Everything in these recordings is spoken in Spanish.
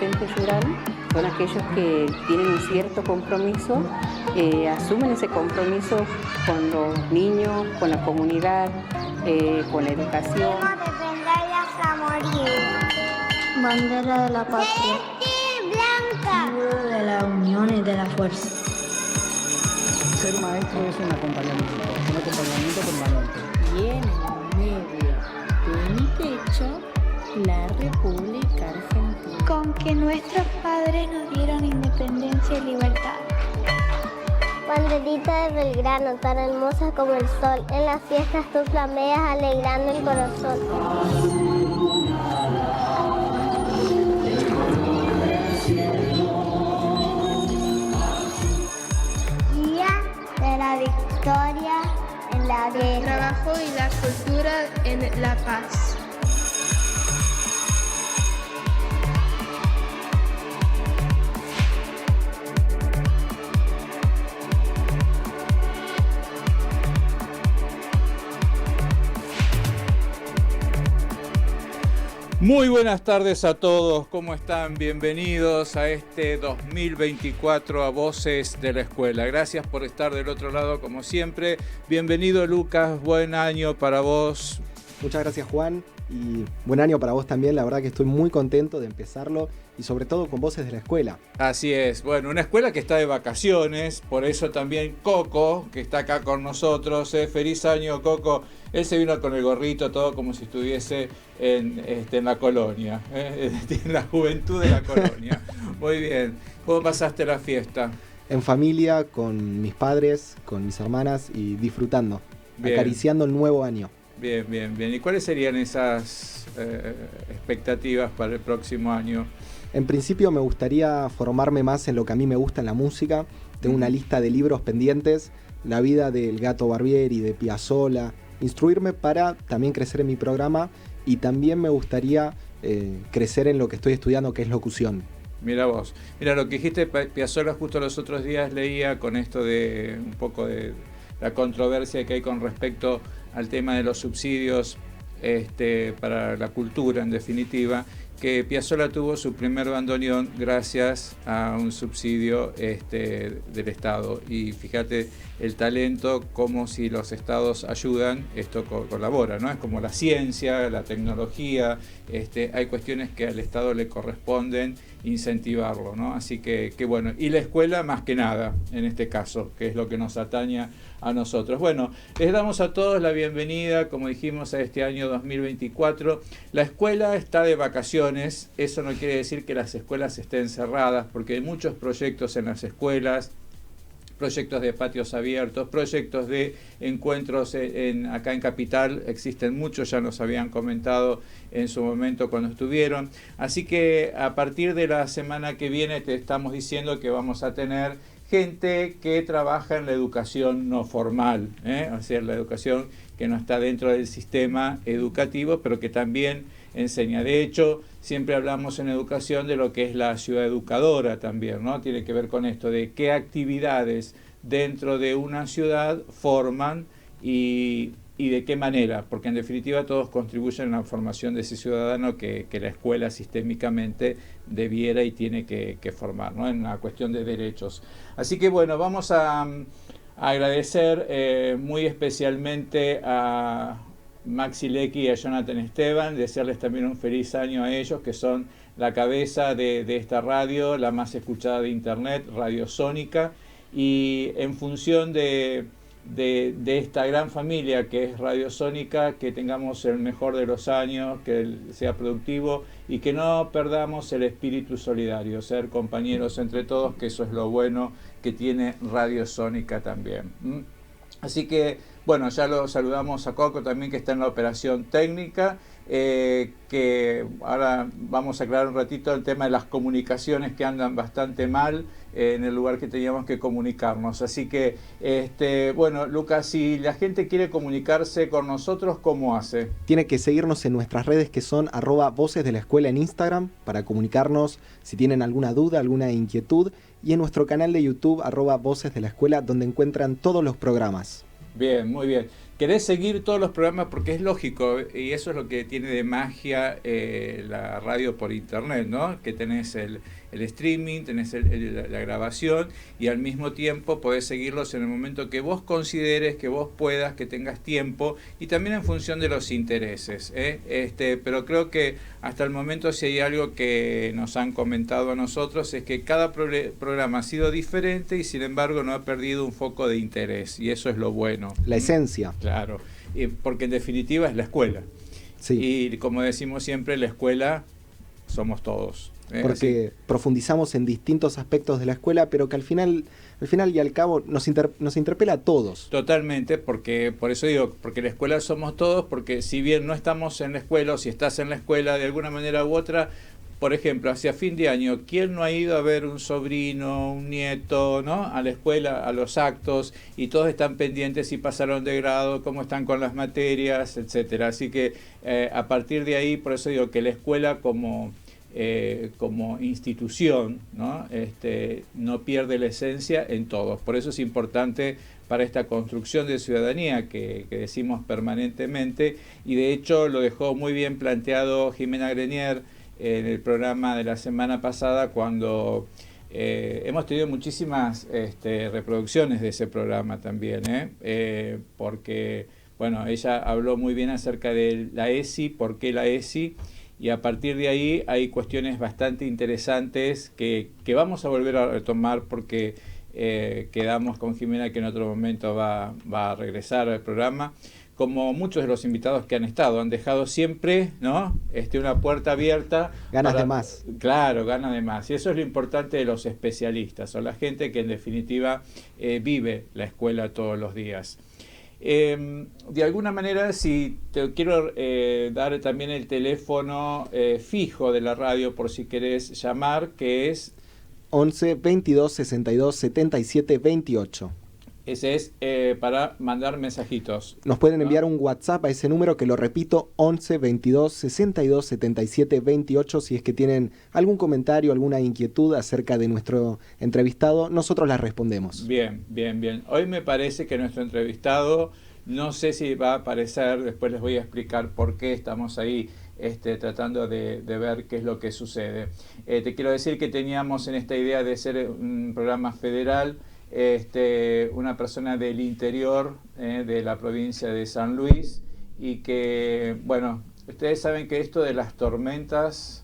docentes rurales son aquellos que tienen un cierto compromiso, asumen ese compromiso con los niños, con la comunidad, con la educación. Defenderlas a morir. Bandera de la patria. Blanca. Símbolo de la unión y de la fuerza. Ser maestro es un acompañamiento permanente. Y en el medio de mi pecho, la República Argentina. Con que nuestros padres nos dieron independencia y libertad. Banderita de Belgrano, tan hermosa como el sol, en las fiestas tú flameas alegrando el corazón. Día de la victoria en la guerra. El trabajo y la cultura en la paz. Muy buenas tardes a todos, ¿cómo están? Bienvenidos a este 2024 a Voces de la Escuela. Gracias por estar del otro lado como siempre. Bienvenido Lucas, buen año para vos. Muchas gracias Juan y buen año para vos también. La verdad que estoy muy contento de empezarlo y sobre todo con Voces de la Escuela. Así es, bueno, una escuela que está de vacaciones, por eso también Coco, que está acá con nosotros. Feliz año Coco. Él se vino con el gorrito, todo como si estuviese en la colonia, en la juventud de la colonia. Muy bien. ¿Cómo pasaste la fiesta? En familia, con mis padres, con mis hermanas y disfrutando, bien, acariciando el nuevo año. Bien, bien, bien. ¿Y cuáles serían esas expectativas para el próximo año? En principio me gustaría formarme más en lo que a mí me gusta en la música. Tengo una lista de libros pendientes, La vida del Gato Barbieri, de Piazzolla. Instruirme para también crecer en mi programa y también me gustaría crecer en lo que estoy estudiando, que es locución. Mira vos, mira lo que dijiste Piazzolla, justo los otros días leía con esto de un poco de la controversia que hay con respecto al tema de los subsidios para la cultura en definitiva, que Piazzolla tuvo su primer bandoneón gracias a un subsidio del Estado. Y fíjate el talento, como si los estados ayudan, esto colabora, ¿no? Es como la ciencia, la tecnología, hay cuestiones que al Estado le corresponden incentivarlo, ¿no? Así que bueno, y la escuela más que nada, en este caso, que es lo que nos atañe a nosotros. Bueno, les damos a todos la bienvenida, como dijimos, a este año 2024. La escuela está de vacaciones, eso no quiere decir que las escuelas estén cerradas, porque hay muchos proyectos en las escuelas, proyectos de patios abiertos, proyectos de encuentros acá en Capital, existen muchos, ya nos habían comentado en su momento cuando estuvieron. Así que a partir de la semana que viene te estamos diciendo que vamos a tener gente que trabaja en la educación no formal, o sea, la educación que no está dentro del sistema educativo, pero que también enseña. De hecho, siempre hablamos en educación de lo que es la ciudad educadora también, ¿no? Tiene que ver con esto de qué actividades dentro de una ciudad forman y de qué manera, porque en definitiva todos contribuyen a la formación de ese ciudadano que la escuela sistémicamente debiera y tiene que formar, ¿no? En una cuestión de derechos. Así que bueno, vamos a agradecer muy especialmente a Maxi Lecky y a Jonathan Esteban, desearles también un feliz año a ellos, que son la cabeza de esta radio, la más escuchada de internet, Radio Sónica, y en función de esta gran familia que es Radio Sónica, que tengamos el mejor de los años, que sea productivo y que no perdamos el espíritu solidario, ser compañeros entre todos, que eso es lo bueno que tiene Radio Sónica también. Así que, bueno, ya lo saludamos a Coco también, que está en la operación técnica, que ahora vamos a aclarar un ratito el tema de las comunicaciones que andan bastante mal en el lugar que teníamos que comunicarnos. Así que, bueno, Lucas, si la gente quiere comunicarse con nosotros, ¿cómo hace? Tiene que seguirnos en nuestras redes, que son @Voces de la Escuela en Instagram, para comunicarnos si tienen alguna duda, alguna inquietud, y en nuestro canal de YouTube, @Voces de la Escuela, donde encuentran todos los programas. Bien, muy bien. querés seguir todos los programas, porque es lógico, y eso es lo que tiene de magia la radio por internet, ¿no? Que tenés el streaming, tenés la grabación, y al mismo tiempo podés seguirlos en el momento que vos consideres, que vos puedas, que tengas tiempo, y también en función de los intereses, pero creo que hasta el momento, si hay algo que nos han comentado a nosotros, es que cada programa ha sido diferente y sin embargo no ha perdido un foco de interés, y eso es lo bueno. La esencia. Claro, porque en definitiva es la escuela. Sí. Y como decimos siempre, la escuela somos todos. Porque profundizamos en distintos aspectos de la escuela, pero que al final y al cabo nos interpela a todos. Totalmente, porque por eso digo, porque la escuela somos todos, porque si bien no estamos en la escuela, o si estás en la escuela de alguna manera u otra, por ejemplo, hacia fin de año, ¿quién no ha ido a ver un sobrino, un nieto, ¿no? A la escuela, a los actos, y todos están pendientes si pasaron de grado, cómo están con las materias, etcétera? Así que a partir de ahí, por eso digo que la escuela como institución, ¿no? No pierde la esencia en todos. Por eso es importante para esta construcción de ciudadanía que decimos permanentemente, y de hecho lo dejó muy bien planteado Jimena Grenier en el programa de la semana pasada, cuando hemos tenido muchísimas reproducciones de ese programa también, porque bueno, ella habló muy bien acerca de la ESI, por qué la ESI, y a partir de ahí hay cuestiones bastante interesantes que vamos a volver a retomar, porque quedamos con Jimena que en otro momento va a regresar al programa. Como muchos de los invitados que han estado, han dejado siempre, ¿no? Una puerta abierta. Ganas de más. Claro, ganas de más. Y eso es lo importante de los especialistas, son la gente que en definitiva vive la escuela todos los días. De alguna manera, si te quiero dar también el teléfono fijo de la radio por si querés llamar, que es 11 22 62 77 28. Ese es para mandar mensajitos. Nos pueden enviar un WhatsApp a ese número, que lo repito, 11 22 62 77 28, si es que tienen algún comentario, alguna inquietud acerca de nuestro entrevistado, nosotros las respondemos. Bien, bien, bien. Hoy me parece que nuestro entrevistado, no sé si va a aparecer, después les voy a explicar por qué estamos ahí tratando de ver qué es lo que sucede. Te quiero decir que teníamos en esta idea de ser un programa federal, una persona del interior de la provincia de San Luis, y que, bueno, ustedes saben que esto de las tormentas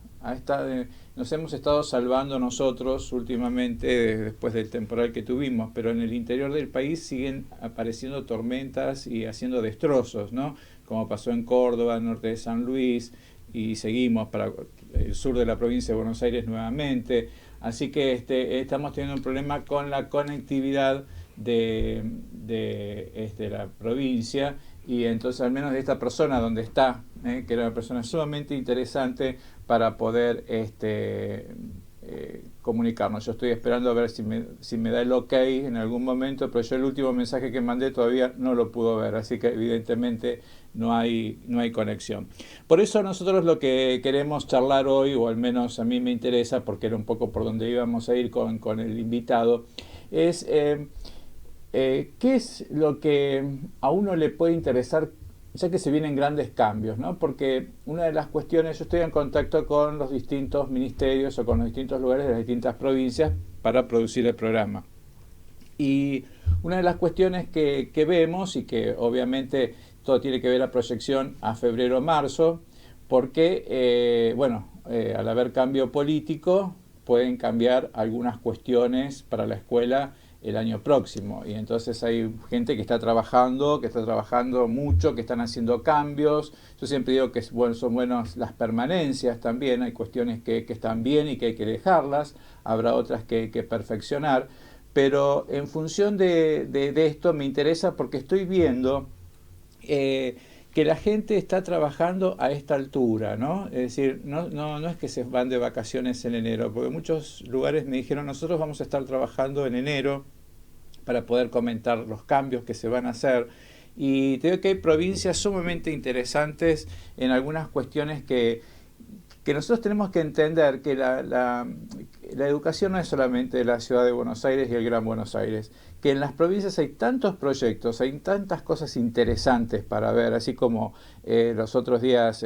nos hemos estado salvando nosotros últimamente después del temporal que tuvimos, pero en el interior del país siguen apareciendo tormentas y haciendo destrozos, ¿no? Como pasó en Córdoba, norte de San Luis, y seguimos para el sur de la provincia de Buenos Aires nuevamente. Así que estamos teniendo un problema con la conectividad de la provincia, y entonces al menos de esta persona donde está, que era una persona sumamente interesante para poder comunicarnos. Yo estoy esperando a ver si me da el ok en algún momento, pero yo el último mensaje que mandé todavía no lo pudo ver, así que evidentemente no hay conexión. Por eso nosotros lo que queremos charlar hoy, o al menos a mí me interesa, porque era un poco por donde íbamos a ir con el invitado, es qué es lo que a uno le puede interesar, ya que se vienen grandes cambios, ¿no? Porque una de las cuestiones, yo estoy en contacto con los distintos ministerios o con los distintos lugares de las distintas provincias para producir el programa. Y una de las cuestiones que vemos, y que obviamente todo tiene que ver la proyección a febrero-marzo, porque, al haber cambio político, pueden cambiar algunas cuestiones para la escuela el año próximo, y entonces hay gente que está trabajando mucho, que están haciendo cambios. Yo siempre digo que son buenas las permanencias también, hay cuestiones que están bien y que hay que dejarlas, habrá otras que hay que perfeccionar, pero en función de esto me interesa, porque estoy viendo que la gente está trabajando a esta altura, ¿no? Es decir, no es que se van de vacaciones en enero, porque muchos lugares me dijeron, nosotros vamos a estar trabajando en enero para poder comentar los cambios que se van a hacer. Y te digo que hay provincias sumamente interesantes en algunas cuestiones que nosotros tenemos que entender que la educación no es solamente la ciudad de Buenos Aires y el Gran Buenos Aires, que en las provincias hay tantos proyectos, hay tantas cosas interesantes para ver, así como los otros días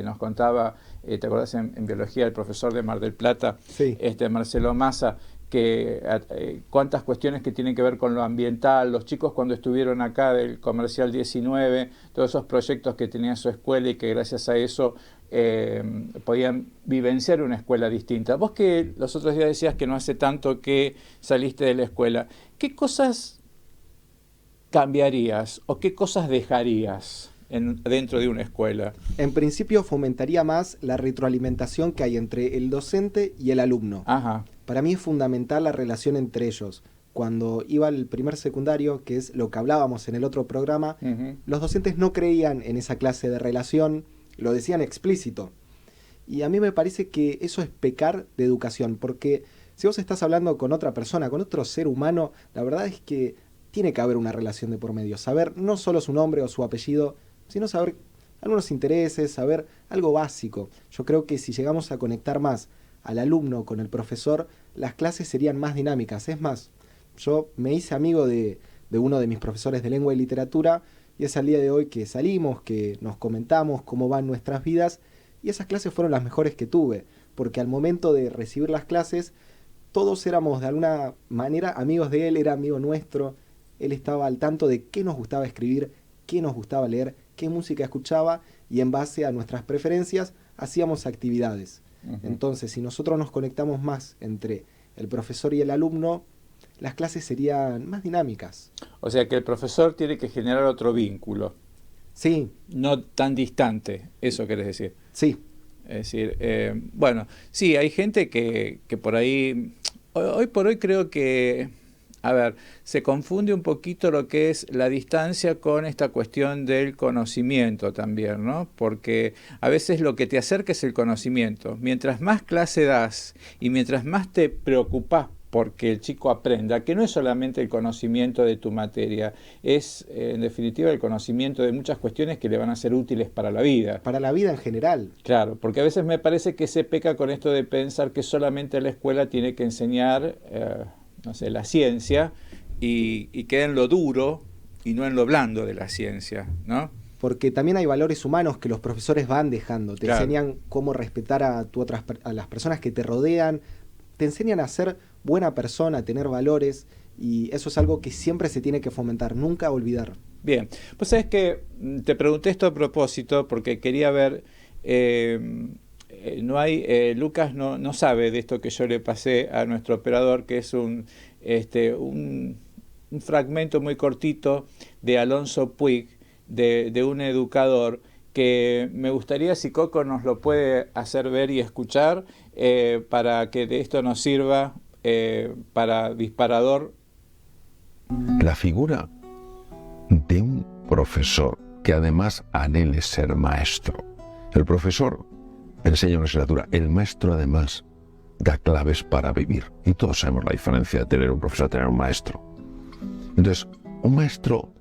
nos contaba, ¿te acordás en biología el profesor de Mar del Plata, Sí. Marcelo Massa, que cuántas cuestiones que tienen que ver con lo ambiental, los chicos cuando estuvieron acá del Comercial 19, todos esos proyectos que tenía su escuela y que gracias a eso podían vivenciar una escuela distinta. Vos que los otros días decías que no hace tanto que saliste de la escuela, ¿qué cosas cambiarías o qué cosas dejarías dentro de una escuela? En principio fomentaría más la retroalimentación que hay entre el docente y el alumno. Ajá. Para mí es fundamental la relación entre ellos. Cuando iba al primer secundario, que es lo que hablábamos en el otro programa, los docentes no creían en esa clase de relación, lo decían explícito. Y a mí me parece que eso es pecar de educación, porque si vos estás hablando con otra persona, con otro ser humano, la verdad es que tiene que haber una relación de por medio. Saber no solo su nombre o su apellido, sino saber algunos intereses, saber algo básico. Yo creo que si llegamos a conectar más al alumno con el profesor, las clases serían más dinámicas. Es más, yo me hice amigo de uno de mis profesores de lengua y literatura, y es al día de hoy que salimos, que nos comentamos cómo van nuestras vidas, y esas clases fueron las mejores que tuve, porque al momento de recibir las clases, todos éramos de alguna manera amigos de él, era amigo nuestro, él estaba al tanto de qué nos gustaba escribir, qué nos gustaba leer, qué música escuchaba, y en base a nuestras preferencias hacíamos actividades. Entonces, si nosotros nos conectamos más entre el profesor y el alumno, las clases serían más dinámicas. O sea que el profesor tiene que generar otro vínculo. Sí. No tan distante, eso querés decir. Sí. Es decir, bueno, sí, hay gente que por ahí, hoy por hoy creo que, a ver, se confunde un poquito lo que es la distancia con esta cuestión del conocimiento también, ¿no? Porque a veces lo que te acerca es el conocimiento. Mientras más clase das y mientras más te preocupás porque el chico aprenda, que no es solamente el conocimiento de tu materia, es en definitiva el conocimiento de muchas cuestiones que le van a ser útiles para la vida. Para la vida en general. Claro, porque a veces me parece que se peca con esto de pensar que solamente la escuela tiene que enseñar, no sé, la ciencia y queda en lo duro y no en lo blando de la ciencia, ¿no? Porque también hay valores humanos que los profesores van dejando, te enseñan cómo respetar a las personas que te rodean, te enseñan a ser buena persona, a tener valores, y eso es algo que siempre se tiene que fomentar, nunca olvidar. Bien, pues sabes que te pregunté esto a propósito porque quería ver, Lucas no sabe de esto que yo le pasé a nuestro operador, que es un fragmento muy cortito de Alonso Puig, de un educador, que me gustaría si Coco nos lo puede hacer ver y escuchar, para que de esto nos sirva para disparador. La figura de un profesor que además anhele ser maestro. El profesor enseña una asignatura, el maestro además da claves para vivir. Y todos sabemos la diferencia de tener un profesor a tener un maestro. Entonces, un maestro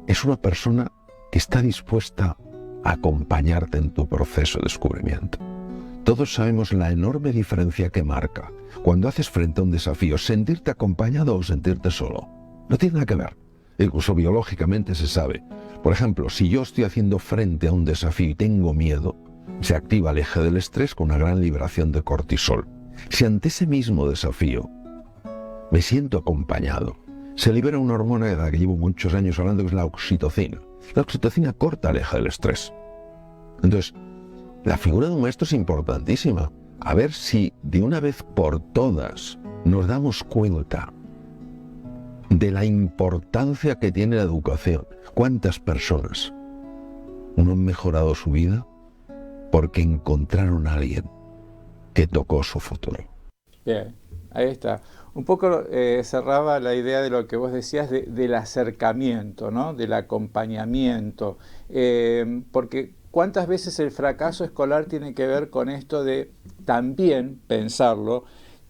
es una persona que está dispuesta a acompañarte en tu proceso de descubrimiento. Todos sabemos la enorme diferencia que marca cuando haces frente a un desafío, sentirte acompañado o sentirte solo. No tiene nada que ver. Incluso biológicamente se sabe. Por ejemplo, si yo estoy haciendo frente a un desafío y tengo miedo, se activa el eje del estrés con una gran liberación de cortisol. Si ante ese mismo desafío me siento acompañado, se libera una hormona de la que llevo muchos años hablando, que es la oxitocina. La oxitocina corta el eje del estrés. Entonces, la figura de un maestro es importantísima. A ver si de una vez por todas nos damos cuenta de la importancia que tiene la educación. ¿Cuántas personas no han mejorado su vida porque encontraron a alguien que tocó su futuro? Bien, ahí está. Un poco cerraba la idea de lo que vos decías del acercamiento, ¿no? Del acompañamiento, porque ¿cuántas veces el fracaso escolar tiene que ver con esto de también pensarlo,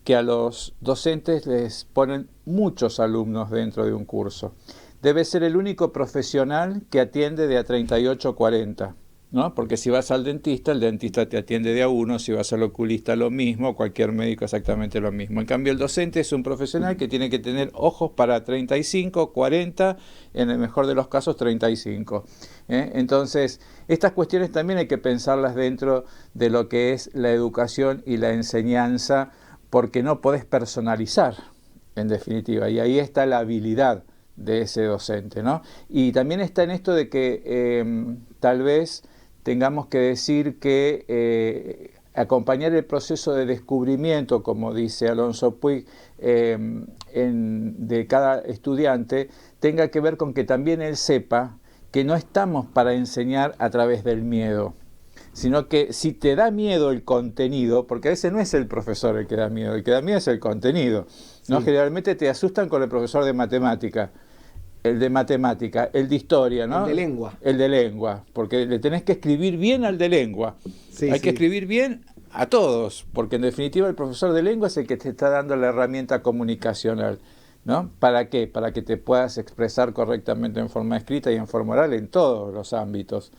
que a los docentes les ponen muchos alumnos dentro de un curso? Debe ser el único profesional que atiende de a 38 o 40. ¿no? Porque si vas al dentista, el dentista te atiende de a uno, si vas al oculista lo mismo, cualquier médico exactamente lo mismo. En cambio, el docente es un profesional que tiene que tener ojos para 35, 40, en el mejor de los casos 35. Entonces, estas cuestiones también hay que pensarlas dentro de lo que es la educación y la enseñanza, porque no podés personalizar, en definitiva, y ahí está la habilidad de ese docente, ¿no? Y también está en esto de que tal vez tengamos que decir que acompañar el proceso de descubrimiento, como dice Alonso Puig, de cada estudiante, tenga que ver con que también él sepa que no estamos para enseñar a través del miedo, sino que si te da miedo el contenido, porque a veces no es el profesor el que da miedo, el que da miedo es el contenido, ¿no? Sí. Generalmente te asustan con el profesor de matemática, el de historia, ¿no? El de lengua, porque le tenés que escribir bien al de lengua. Sí, hay que escribir bien a todos, porque en definitiva el profesor de lengua es el que te está dando la herramienta comunicacional, ¿no? ¿Para qué? Para que te puedas expresar correctamente en forma escrita y en forma oral en todos los ámbitos.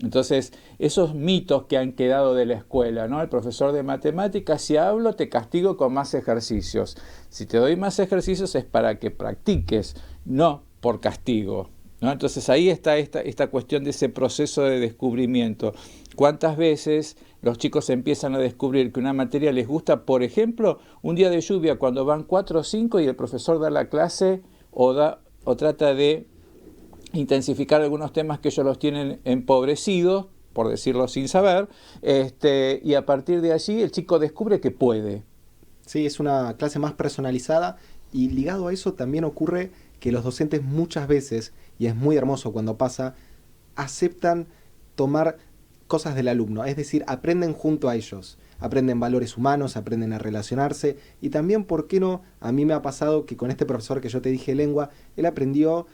Entonces, esos mitos que han quedado de la escuela, ¿no? El profesor de matemáticas, si hablo, te castigo con más ejercicios. Si te doy más ejercicios es para que practiques, no por castigo, ¿no? Entonces ahí está esta cuestión de ese proceso de descubrimiento. ¿Cuántas veces los chicos empiezan a descubrir que una materia les gusta? Por ejemplo, un día de lluvia cuando van 4 o 5 y el profesor da la clase o trata de intensificar algunos temas que ellos los tienen empobrecidos, por decirlo sin saber, y a partir de allí el chico descubre que puede. Sí, es una clase más personalizada y ligado a eso también ocurre que los docentes muchas veces, y es muy hermoso cuando pasa, aceptan tomar cosas del alumno, es decir, aprenden junto a ellos, aprenden valores humanos, aprenden a relacionarse y también, ¿por qué no? A mí me ha pasado que con este profesor que yo te dije lengua, él aprendió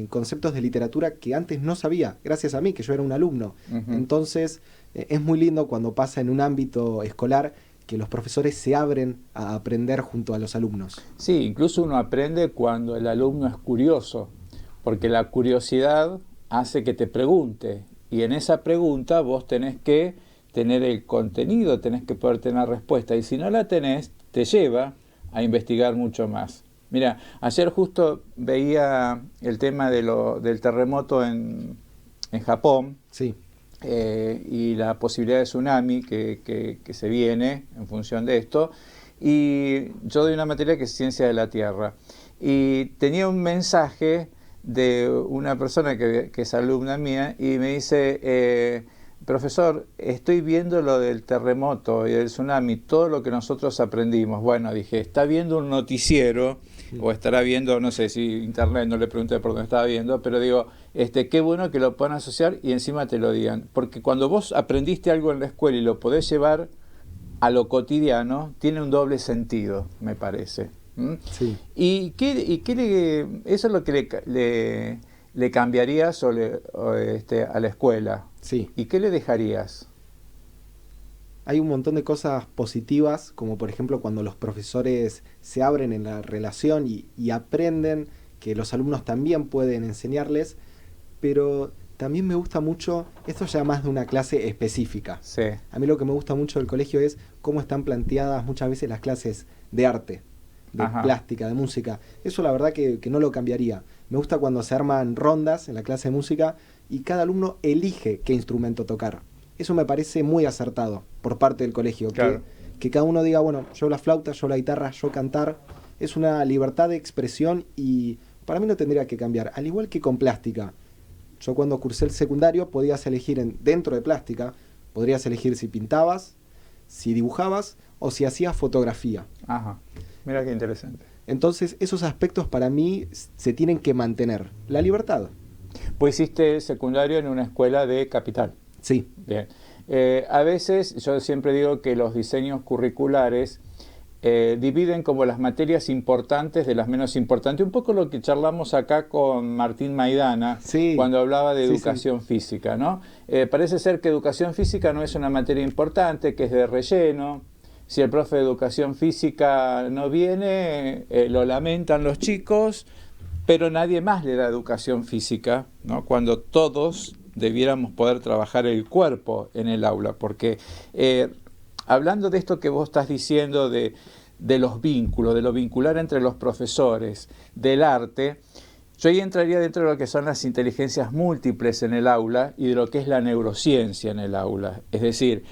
conceptos de literatura que antes no sabía, gracias a mí, que yo era un alumno. Entonces, es muy lindo cuando pasa en un ámbito escolar que los profesores se abren a aprender junto a los alumnos. Sí, incluso uno aprende cuando el alumno es curioso, porque la curiosidad hace que te pregunte, y en esa pregunta vos tenés que tener el contenido, tenés que poder tener respuesta, y si no la tenés, te lleva a investigar mucho más. Mira, ayer justo veía el tema del terremoto en Japón. Sí. Y la posibilidad de tsunami que se viene en función de esto, y yo doy una materia que es ciencia de la tierra, y tenía un mensaje de una persona que es alumna mía y me dice, profesor, estoy viendo lo del terremoto y del tsunami, todo lo que nosotros aprendimos. Bueno, dije, está viendo un noticiero o estará viendo, no sé si internet, no le pregunté por dónde estaba viendo, pero digo, qué bueno que lo puedan asociar y encima te lo digan, porque cuando vos aprendiste algo en la escuela y lo podés llevar a lo cotidiano, tiene un doble sentido, me parece. Sí. ¿Y eso es lo que le cambiarías a la escuela? Sí. ¿Y qué le dejarías? Hay un montón de cosas positivas, como por ejemplo cuando los profesores se abren en la relación y aprenden que los alumnos también pueden enseñarles, pero también me gusta mucho, esto ya más de una clase específica. Sí. A mí lo que me gusta mucho del colegio es cómo están planteadas muchas veces las clases de arte, de plástica, de música. Eso la verdad que no lo cambiaría. Me gusta cuando se arman rondas en la clase de música y cada alumno elige qué instrumento tocar. Eso me parece muy acertado por parte del colegio. Claro. Que cada uno diga, bueno, yo la flauta, yo la guitarra, yo cantar. Es una libertad de expresión y para mí no tendría que cambiar. Al igual que con plástica. Yo cuando cursé el secundario podías elegir dentro de plástica, podrías elegir si pintabas, si dibujabas o si hacías fotografía. Ajá, mira qué interesante. Entonces esos aspectos para mí se tienen que mantener. La libertad. Pues hiciste secundario en una escuela de capital. Sí. Bien. A veces yo siempre digo que los diseños curriculares dividen como las materias importantes de las menos importantes. Un poco lo que charlamos acá con Martín Maidana, sí, cuando hablaba de educación física, ¿no? Parece ser que educación física no es una materia importante, que es de relleno. Si el profe de educación física no viene, lo lamentan los chicos, pero nadie más le da educación física, ¿no? Cuando todos debiéramos poder trabajar el cuerpo en el aula, porque hablando de esto que vos estás diciendo de los vínculos, de lo vincular entre los profesores, del arte, yo ahí entraría dentro de lo que son las inteligencias múltiples en el aula y de lo que es la neurociencia en el aula. Es decir,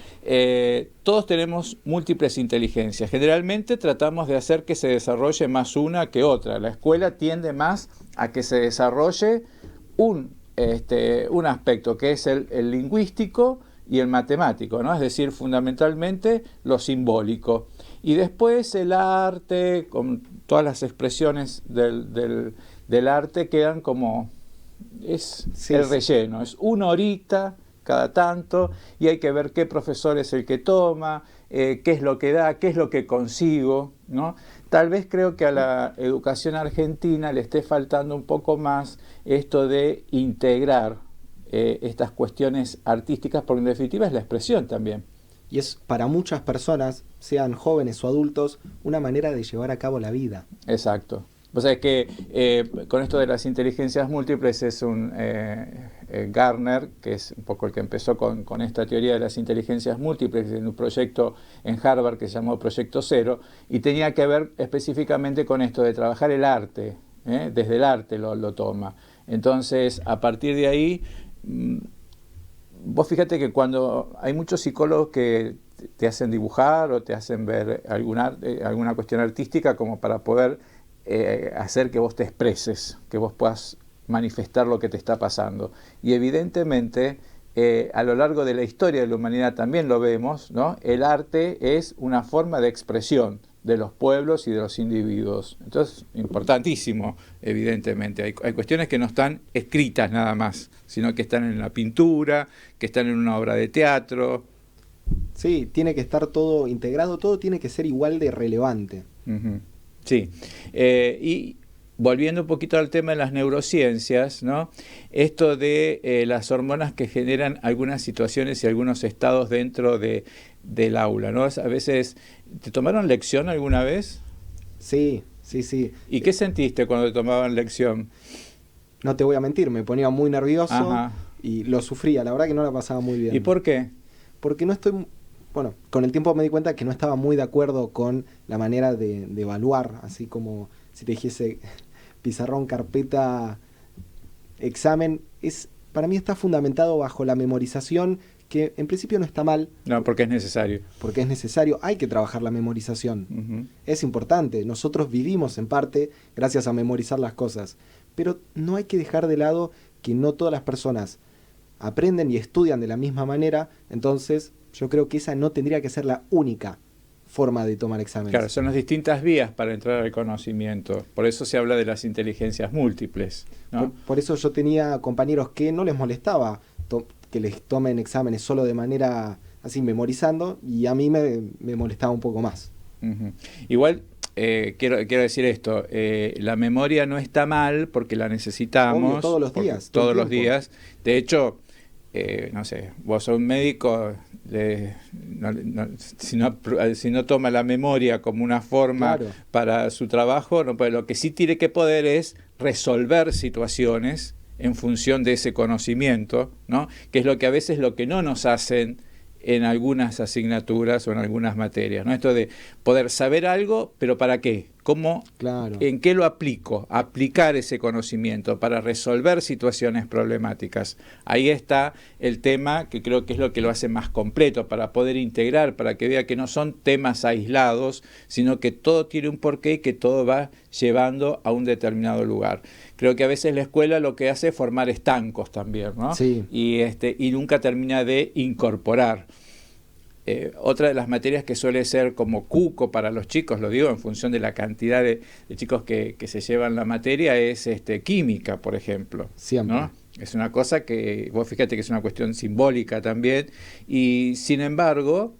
todos tenemos múltiples inteligencias. Generalmente tratamos de hacer que se desarrolle más una que otra. La escuela tiende más a que se desarrolle un aspecto que es el lingüístico y el matemático, ¿no? Es decir, fundamentalmente lo simbólico. Y después el arte, con todas las expresiones del arte, quedan como, el relleno, es una horita cada tanto, y hay que ver qué profesor es el que toma, qué es lo que da, qué es lo que consigo, ¿no? Tal vez creo que a la educación argentina le esté faltando un poco más esto de integrar estas cuestiones artísticas, porque en definitiva es la expresión también. Y es para muchas personas, sean jóvenes o adultos, una manera de llevar a cabo la vida. Exacto. O sea que con esto de las inteligencias múltiples es un Gardner, que es un poco el que empezó con esta teoría de las inteligencias múltiples en un proyecto en Harvard que se llamó Proyecto Cero, y tenía que ver específicamente con esto de trabajar el arte, desde el arte lo toma. Entonces, a partir de ahí, vos fíjate que cuando hay muchos psicólogos que te hacen dibujar o te hacen ver alguna cuestión artística como para poder hacer que vos te expreses, que vos puedas manifestar lo que te está pasando. Y evidentemente, a lo largo de la historia de la humanidad también lo vemos, ¿no? El arte es una forma de expresión de los pueblos y de los individuos. Entonces, importantísimo, evidentemente. Hay cuestiones que no están escritas nada más, sino que están en la pintura, que están en una obra de teatro. Sí, tiene que estar todo integrado, todo tiene que ser igual de relevante. Uh-huh. Sí, y volviendo un poquito al tema de las neurociencias, ¿no? Esto de las hormonas que generan algunas situaciones y algunos estados dentro del aula, ¿no? A veces, ¿te tomaron lección alguna vez? Sí. ¿Y qué sentiste cuando te tomaban lección? No te voy a mentir, me ponía muy nervioso. Ajá. Y lo sufría, la verdad que no la pasaba muy bien. ¿Y por qué? Porque no estoy... Bueno, con el tiempo me di cuenta que no estaba muy de acuerdo con la manera de evaluar, así como si te dijese pizarrón, carpeta, examen. Para mí está fundamentado bajo la memorización, que en principio no está mal. No, porque es necesario. Porque es necesario, hay que trabajar la memorización. Uh-huh. Es importante, nosotros vivimos en parte gracias a memorizar las cosas. Pero no hay que dejar de lado que no todas las personas aprenden y estudian de la misma manera, entonces yo creo que esa no tendría que ser la única forma de tomar exámenes. Claro, son las distintas vías para entrar al conocimiento. Por eso se habla de las inteligencias múltiples, ¿no? Por eso yo tenía compañeros que no les molestaba que les tomen exámenes solo de manera así memorizando, y a mí me molestaba un poco más. Uh-huh. Igual quiero decir esto, la memoria no está mal porque la necesitamos. Obvio, todos los días. Todos los días. De hecho, no sé, vos sos un médico, si no toma la memoria como una forma para su trabajo, no puede. Lo que sí tiene que poder es resolver situaciones en función de ese conocimiento, ¿no? Que es lo que a veces lo que no nos hacen en algunas asignaturas o en algunas materias, ¿no? Esto de poder saber algo, pero ¿para qué? ¿Cómo? Claro. ¿En qué lo aplico? Aplicar ese conocimiento para resolver situaciones problemáticas. Ahí está el tema, que creo que es lo que lo hace más completo, para poder integrar, para que vea que no son temas aislados, sino que todo tiene un porqué y que todo va llevando a un determinado lugar. Creo que a veces la escuela lo que hace es formar estancos también, ¿no? Sí. Y nunca termina de incorporar. Otra de las materias que suele ser como cuco para los chicos, lo digo en función de la cantidad de chicos que se llevan la materia, es química, por ejemplo. Siempre. ¿No? Es una cosa que, vos fíjate que es una cuestión simbólica también, y sin embargo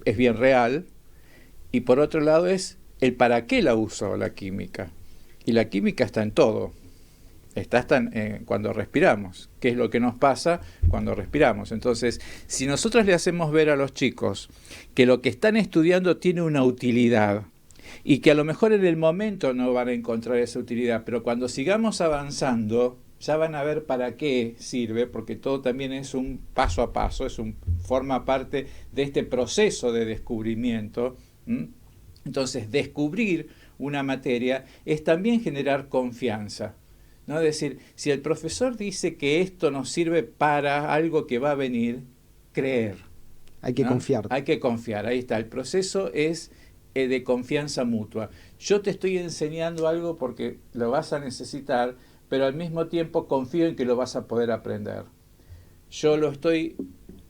es bien real. Y por otro lado es el para qué la uso la química. Y la química está en todo. Está hasta cuando respiramos, qué es lo que nos pasa cuando respiramos. Entonces, si nosotros le hacemos ver a los chicos que lo que están estudiando tiene una utilidad y que a lo mejor en el momento no van a encontrar esa utilidad, pero cuando sigamos avanzando ya van a ver para qué sirve, porque todo también es un paso a paso, forma parte de este proceso de descubrimiento. Entonces, descubrir una materia es también generar confianza, ¿no? Es decir, si el profesor dice que esto nos sirve para algo que va a venir, creer. Hay que confiar. Hay que confiar, ahí está. El proceso es de confianza mutua. Yo te estoy enseñando algo porque lo vas a necesitar, pero al mismo tiempo confío en que lo vas a poder aprender. Yo lo estoy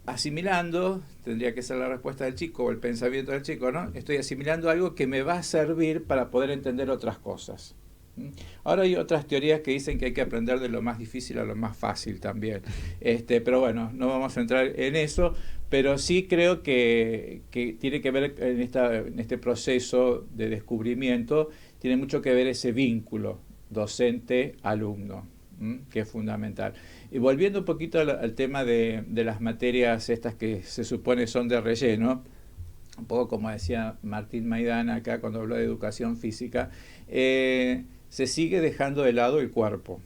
asimilando, tendría que ser la respuesta del chico o el pensamiento del chico, ¿no? Estoy asimilando algo que me va a servir para poder entender otras cosas. Ahora hay otras teorías que dicen que hay que aprender de lo más difícil a lo más fácil también. Pero bueno, no vamos a entrar en eso, pero sí creo que tiene que ver en este proceso de descubrimiento, tiene mucho que ver ese vínculo docente-alumno, que es fundamental. Y volviendo un poquito al tema de las materias estas que se supone son de relleno, un poco como decía Martín Maidana acá cuando habló de educación física, se sigue dejando de lado el cuerpo,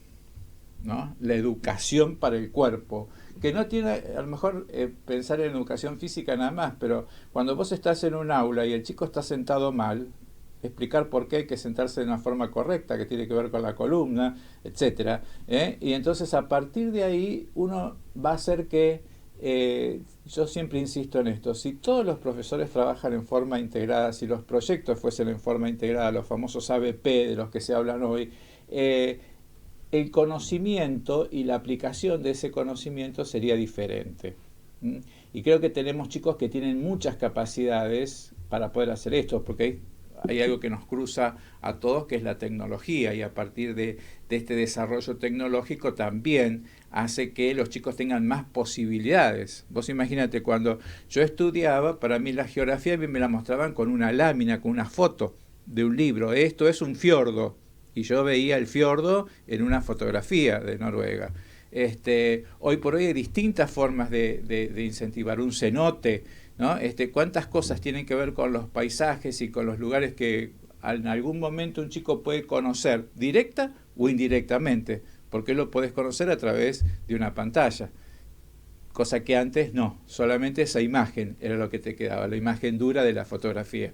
¿no? La educación para el cuerpo, que no tiene, a lo mejor pensar en educación física nada más, pero cuando vos estás en un aula y el chico está sentado mal, explicar por qué hay que sentarse de una forma correcta, que tiene que ver con la columna, etcétera, y entonces a partir de ahí uno va a hacer que, yo siempre insisto en esto, si todos los profesores trabajan en forma integrada, si los proyectos fuesen en forma integrada, los famosos ABP de los que se hablan hoy, el conocimiento y la aplicación de ese conocimiento sería diferente. Y creo que tenemos chicos que tienen muchas capacidades para poder hacer esto, porque hay algo que nos cruza a todos, que es la tecnología, y a partir de este desarrollo tecnológico también hace que los chicos tengan más posibilidades. Vos imagínate, cuando yo estudiaba, para mí la geografía a mí me la mostraban con una lámina, con una foto de un libro. Esto es un fiordo, y yo veía el fiordo en una fotografía de Noruega. Hoy por hoy hay distintas formas de incentivar un cenote, ¿no? Cuántas cosas tienen que ver con los paisajes y con los lugares que en algún momento un chico puede conocer, directa o indirectamente, porque lo podés conocer a través de una pantalla, cosa que antes no, solamente esa imagen era lo que te quedaba, la imagen dura de la fotografía.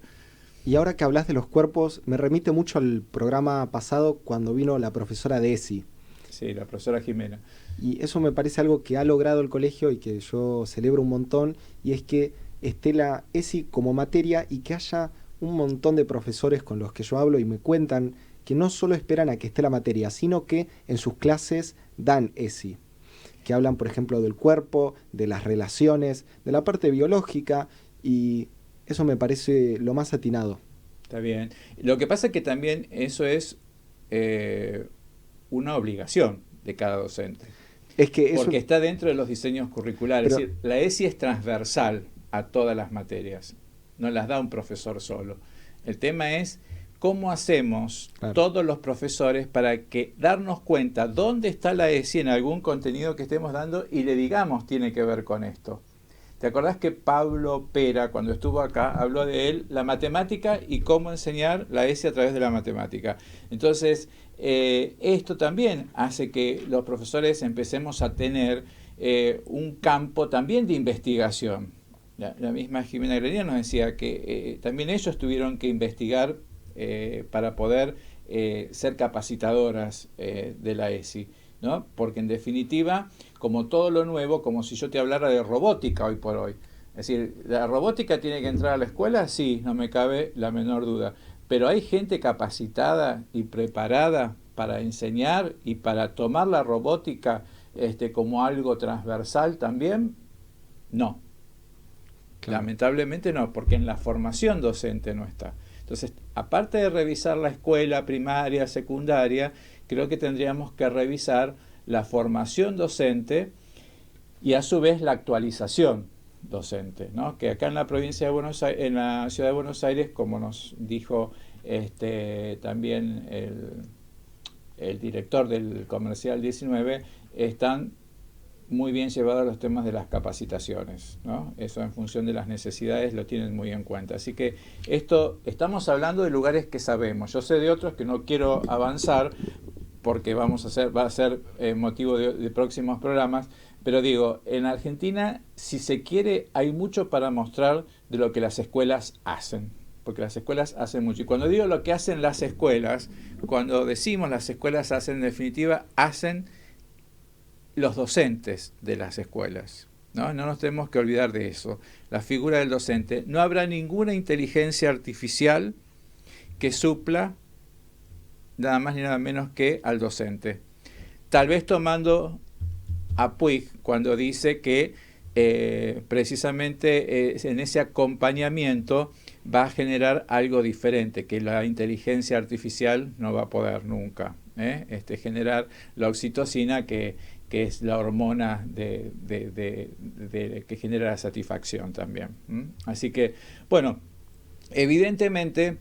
Y ahora que hablas de los cuerpos, me remite mucho al programa pasado cuando vino la profesora de ESI. Sí, la profesora Jimena. Y eso me parece algo que ha logrado el colegio y que yo celebro un montón, y es que esté la ESI como materia y que haya un montón de profesores con los que yo hablo y me cuentan que no solo esperan a que esté la materia, sino que en sus clases dan ESI. Que hablan, por ejemplo, del cuerpo, de las relaciones, de la parte biológica, y eso me parece lo más atinado. Está bien. Lo que pasa es que también eso es una obligación de cada docente. Es que porque está dentro de los diseños curriculares. Es decir, la ESI es transversal a todas las materias. No las da un profesor solo. El tema es cómo hacemos todos los profesores para que darnos cuenta dónde está la ESI en algún contenido que estemos dando y le digamos tiene que ver con esto. ¿Te acordás que Pablo Pera, cuando estuvo acá, habló de él, la matemática y cómo enseñar la ESI a través de la matemática? Entonces, esto también hace que los profesores empecemos a tener un campo también de investigación. La misma Jimena Grenier nos decía que también ellos tuvieron que investigar para poder ser capacitadoras de la ESI, ¿no? Porque en definitiva, como todo lo nuevo, como si yo te hablara de robótica hoy por hoy. Es decir, ¿la robótica tiene que entrar a la escuela? Sí, no me cabe la menor duda. Pero ¿hay gente capacitada y preparada para enseñar y para tomar la robótica como algo transversal también? No. Claro. Lamentablemente no, porque en la formación docente no está. Entonces, aparte de revisar la escuela primaria, secundaria, creo que tendríamos que revisar la formación docente y a su vez la actualización docente, ¿no? Que acá en la provincia de Buenos Aires, en la ciudad de Buenos Aires, como nos dijo también el director del Comercial 19, están muy bien llevados los temas de las capacitaciones, ¿no? Eso en función de las necesidades lo tienen muy en cuenta. Así que estamos hablando de lugares que sabemos. Yo sé de otros que no quiero avanzar porque va a ser motivo de próximos programas, pero digo, en Argentina, si se quiere, hay mucho para mostrar de lo que las escuelas hacen, porque las escuelas hacen mucho. Y cuando digo lo que hacen las escuelas, cuando decimos las escuelas hacen, en definitiva, hacen los docentes de las escuelas. No nos tenemos que olvidar de eso, la figura del docente. No habrá ninguna inteligencia artificial que supla nada más ni nada menos que al docente. Tal vez tomando a Puig cuando dice que precisamente en ese acompañamiento va a generar algo diferente, que la inteligencia artificial no va a poder nunca generar la oxitocina, que es la hormona que genera la satisfacción también. Así que, bueno, evidentemente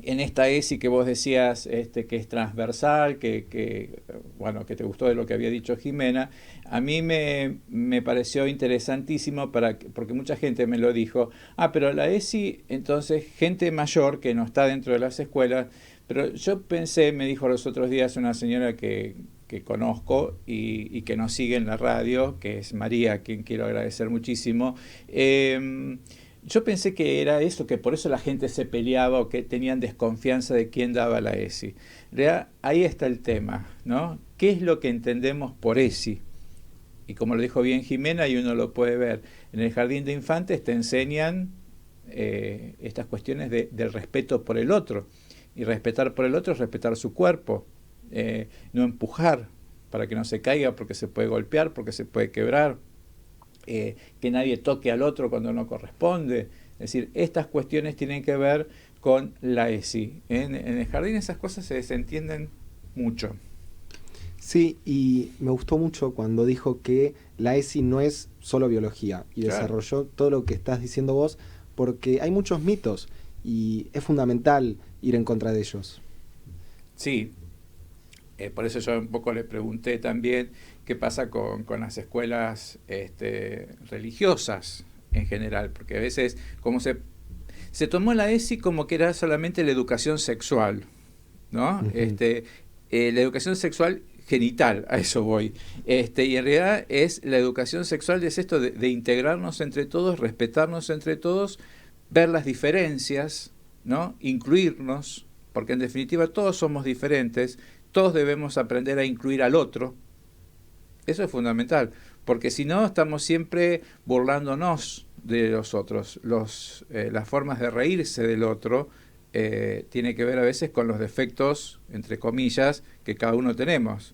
en esta ESI que vos decías que es transversal, que te gustó de lo que había dicho Jimena, a mí me pareció interesantísimo porque mucha gente me lo dijo, pero la ESI, entonces, gente mayor que no está dentro de las escuelas, pero yo pensé, me dijo los otros días una señora que conozco y que nos sigue en la radio, que es María, a quien quiero agradecer muchísimo. Yo pensé que era eso, que por eso la gente se peleaba o que tenían desconfianza de quién daba la ESI. En realidad, ahí está el tema, ¿no? ¿Qué es lo que entendemos por ESI? Y como lo dijo bien Jimena, y uno lo puede ver, en el jardín de infantes te enseñan estas cuestiones del respeto por el otro. Y respetar por el otro es respetar su cuerpo. No empujar para que no se caiga, porque se puede golpear, porque se puede quebrar. Que nadie toque al otro cuando no corresponde. Es decir, estas cuestiones tienen que ver con la ESI. En el jardín esas cosas se desentienden mucho. Sí, y me gustó mucho cuando dijo que la ESI no es solo biología, y Claro. desarrolló todo lo que estás diciendo vos, porque hay muchos mitos y es fundamental ir en contra de ellos. Sí, por eso yo un poco le pregunté también qué pasa con las escuelas religiosas en general, porque a veces como se tomó la ESI como que era solamente la educación sexual, ¿no? Ujú. La educación sexual genital, a eso voy. Y en realidad es la educación sexual, es esto de integrarnos entre todos, respetarnos entre todos, ver las diferencias, ¿no? Incluirnos, porque en definitiva todos somos diferentes, todos debemos aprender a incluir al otro. Eso es fundamental, porque si no estamos siempre burlándonos de los otros. Las formas de reírse del otro tiene que ver a veces con los defectos, entre comillas, que cada uno tenemos.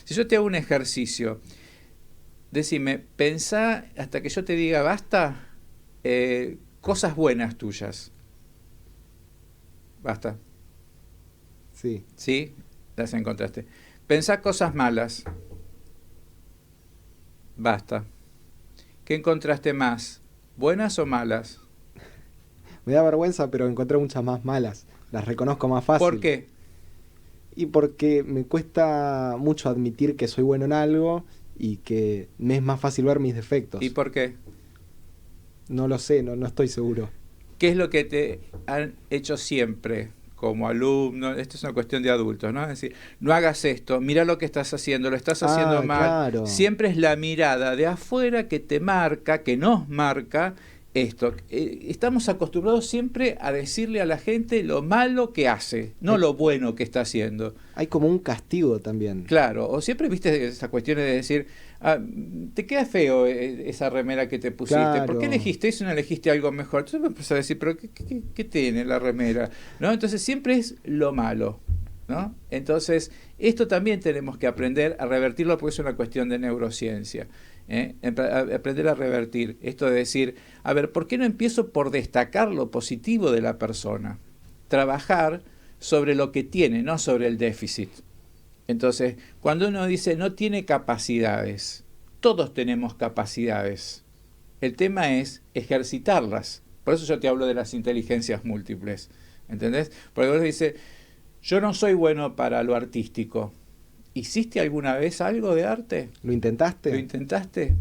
Si yo te hago un ejercicio, decime, pensá hasta que yo te diga basta, cosas buenas tuyas. Basta. Sí. ¿Sí? Las encontraste. Pensá cosas malas. Basta. ¿Qué encontraste más? ¿Buenas o malas? Me da vergüenza, pero encontré muchas más malas. Las reconozco más fácil. ¿Por qué? Y porque me cuesta mucho admitir que soy bueno en algo y que me es más fácil ver mis defectos. ¿Y por qué? No lo sé, no estoy seguro. ¿Qué es lo que te han hecho siempre como alumno? Esto es una cuestión de adultos, ¿no? Es decir, no hagas esto, mira lo que estás haciendo, lo estás haciendo mal. Claro. Siempre es la mirada de afuera que te marca, que nos marca esto. Estamos acostumbrados siempre a decirle a la gente lo malo que hace, no lo bueno que está haciendo. Hay como un castigo también. Claro, o siempre viste esas cuestiones de decir, te queda feo esa remera que te pusiste, Claro. ¿por qué elegiste eso y no elegiste algo mejor? Entonces me empezás a decir, pero ¿qué tiene la remera? ¿No? Entonces siempre es lo malo, ¿no? Entonces esto también tenemos que aprender a revertirlo, porque es una cuestión de neurociencia. Aprender a revertir esto de decir, a ver, ¿por qué no empiezo por destacar lo positivo de la persona? Trabajar sobre lo que tiene, no sobre el déficit. Entonces, cuando uno dice no tiene capacidades, todos tenemos capacidades. El tema es ejercitarlas. Por eso yo te hablo de las inteligencias múltiples. ¿Entendés? Porque uno dice, yo no soy bueno para lo artístico. ¿Hiciste alguna vez algo de arte? ¿Lo intentaste? ¿Lo intentaste?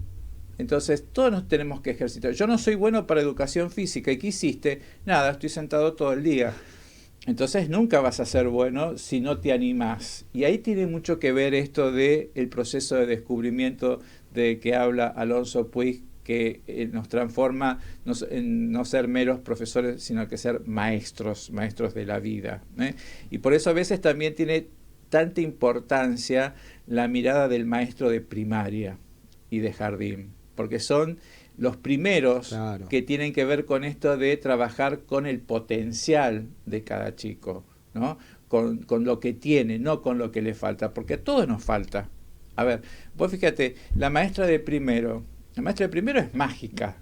Entonces, todos nos tenemos que ejercitar. Yo no soy bueno para educación física. ¿Y qué hiciste? Nada, estoy sentado todo el día. Entonces nunca vas a ser bueno si no te animás. Y ahí tiene mucho que ver esto del proceso de descubrimiento de que habla Alonso Puig, que nos transforma en no ser meros profesores, sino que ser maestros de la vida. Y por eso a veces también tiene tanta importancia la mirada del maestro de primaria y de jardín, porque son los primeros Claro. que tienen que ver con esto de trabajar con el potencial de cada chico, ¿no? Con lo que tiene, no con lo que le falta, porque a todos nos falta. A ver, vos fíjate, la maestra de primero es mágica,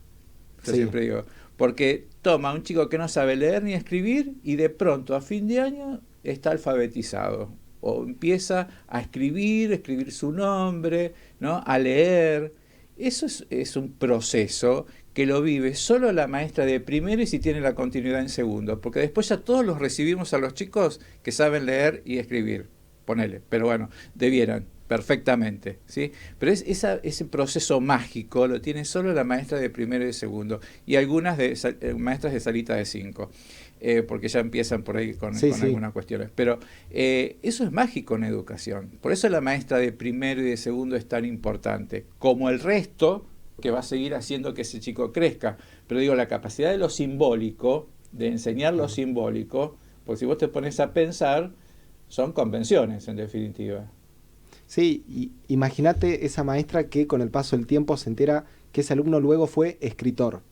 yo Sí. siempre digo, porque toma a un chico que no sabe leer ni escribir y de pronto a fin de año está alfabetizado, o empieza a escribir su nombre, ¿no? A leer. Eso es un proceso que lo vive solo la maestra de primero y si tiene la continuidad en segundo, porque después ya todos los recibimos a los chicos que saben leer y escribir, ponele, pero bueno, debieran perfectamente, ¿sí? Pero ese proceso mágico lo tiene solo la maestra de primero y de segundo, y algunas maestras de salita de 5, porque ya empiezan por ahí con algunas cuestiones. Pero eso es mágico en educación. Por eso la maestra de primero y de segundo es tan importante, como el resto que va a seguir haciendo que ese chico crezca. Pero digo, la capacidad de lo simbólico, de enseñar lo simbólico, porque si vos te pones a pensar, son convenciones en definitiva. Sí, y imagínate esa maestra que con el paso del tiempo se entera que ese alumno luego fue escritor.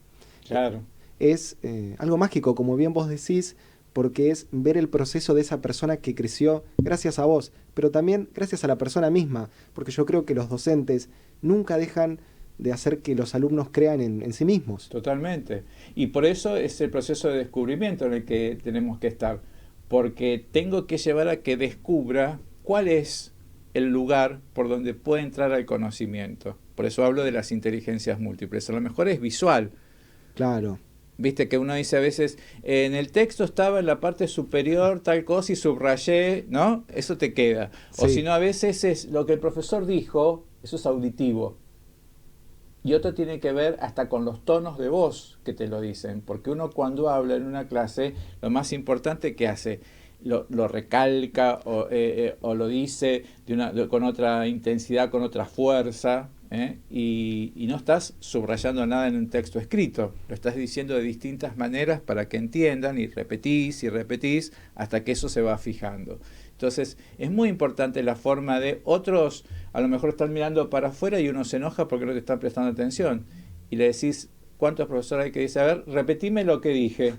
Claro. Es algo mágico, como bien vos decís, porque es ver el proceso de esa persona que creció gracias a vos, pero también gracias a la persona misma, porque yo creo que los docentes nunca dejan de hacer que los alumnos crean en sí mismos. Totalmente. Y por eso es el proceso de descubrimiento en el que tenemos que estar, porque tengo que llevar a que descubra cuál es el lugar por donde puede entrar al conocimiento. Por eso hablo de las inteligencias múltiples. A lo mejor es visual. Claro. Viste que uno dice a veces, en el texto estaba en la parte superior tal cosa y subrayé, ¿no? Eso te queda. O Sí. si no, a veces es lo que el profesor dijo, eso es auditivo. Y otro tiene que ver hasta con los tonos de voz que te lo dicen. Porque uno cuando habla en una clase, lo más importante que hace, lo recalca o lo dice con otra intensidad, con otra fuerza, y no estás subrayando nada en un texto escrito, lo estás diciendo de distintas maneras para que entiendan y repetís hasta que eso se va fijando. Entonces es muy importante la forma de otros, a lo mejor están mirando para afuera y uno se enoja porque no te están prestando atención y le decís, ¿cuántos profesores hay que decir? A ver, repetime lo que dije,